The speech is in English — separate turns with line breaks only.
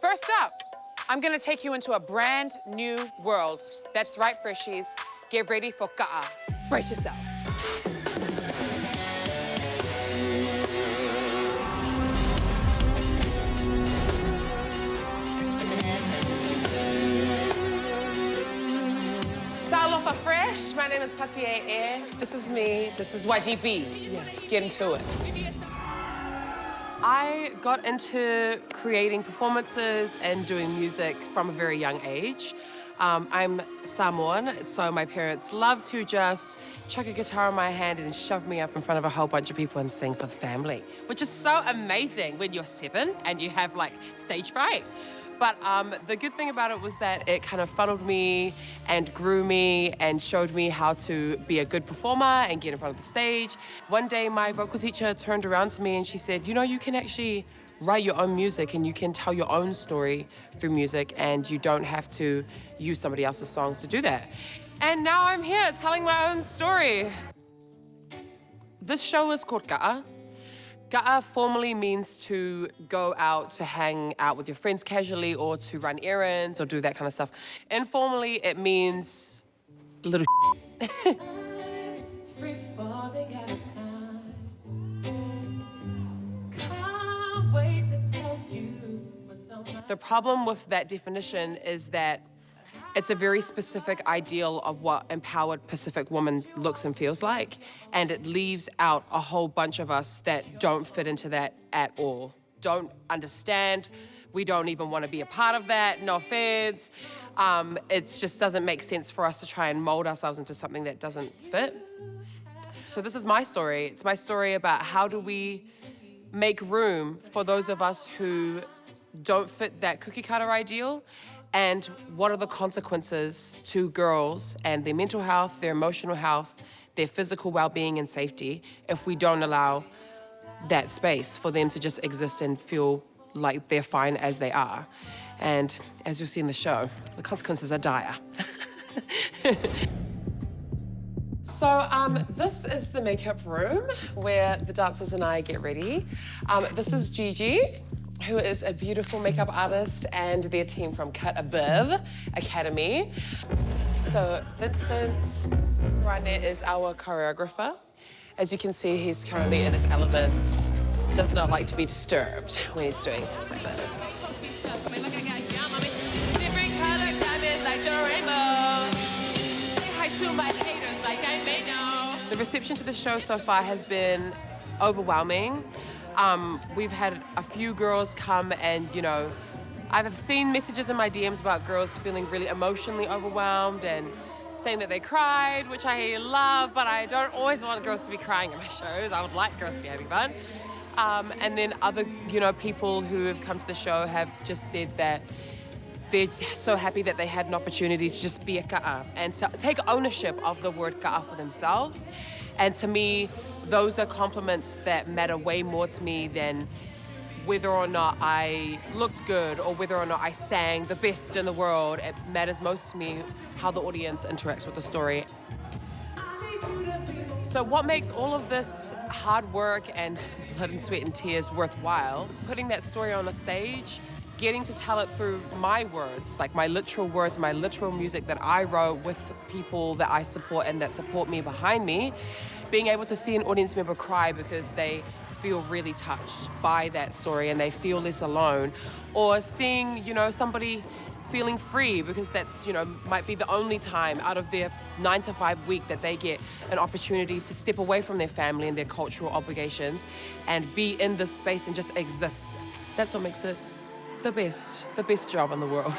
First up, I'm gonna take you into a brand new world. That's right, freshies. Get ready for ka'a. Brace yourselves. Aloha fresh. My name is Pati AF. This is me. This is YGB. Yeah. Get into it. I got into creating performances and doing music from a very young age. I'm Samoan, so my parents love to just chuck a guitar in my hand and shove me up in front of a whole bunch of people and sing for the family, which is so amazing when you're 7 and you have like stage fright. But the good thing about it was that it kind of funneled me and grew me and showed me how to be a good performer and get in front of the stage. One day, my vocal teacher turned around to me and she said, you know, you can actually write your own music and you can tell your own story through music and you don't have to use somebody else's songs to do that. And now I'm here telling my own story. This show is called Ka'a. Ka'a formally means to go out to hang out with your friends casually or to run errands or do that kind of stuff. Informally, it means little free falling out of time. Can't wait to tell you what's on my... The problem with that definition is that it's a very specific ideal of what empowered Pacific woman looks and feels like, and it leaves out a whole bunch of us that don't fit into that at all. Don't understand, we don't even want to be a part of that, no offense. It just doesn't make sense for us to try and mold ourselves into something that doesn't fit. So this is my story. It's my story about how do we make room for those of us who don't fit that cookie cutter ideal, and what are the consequences to girls and their mental health, their emotional health, their physical well-being and safety if we don't allow that space for them to just exist and feel like they're fine as they are. And as you'll see in the show, the consequences are dire. So this is the makeup room where the dancers and I get ready. This is Gigi, who is a beautiful makeup artist, and their team from Cut Above Academy. So Vincent right there is our choreographer. As you can see, he's currently in his element. Does not like to be disturbed when he's doing things like this. The reception to the show so far has been overwhelming. We've had a few girls come and, you know, I've seen messages in my DMs about girls feeling really emotionally overwhelmed and saying that they cried, which I love, but I don't always want girls to be crying at my shows. I would like girls to be having fun. And then other, you know, people who have come to the show have just said that they're so happy that they had an opportunity to just be a ka'a and to take ownership of the word ka'a for themselves. And to me, those are compliments that matter way more to me than whether or not I looked good or whether or not I sang the best in the world. It matters most to me how the audience interacts with the story. So what makes all of this hard work and blood and sweat and tears worthwhile is putting that story on a stage, getting to tell it through my words, like my literal words, my literal music that I wrote with people that I support and that support me behind me, being able to see an audience member cry because they feel really touched by that story and they feel less alone, or seeing, you know, somebody feeling free because that's, you know, might be the only time out of their 9-to-5 week that they get an opportunity to step away from their family and their cultural obligations and be in this space and just exist. That's what makes it the best job in the world.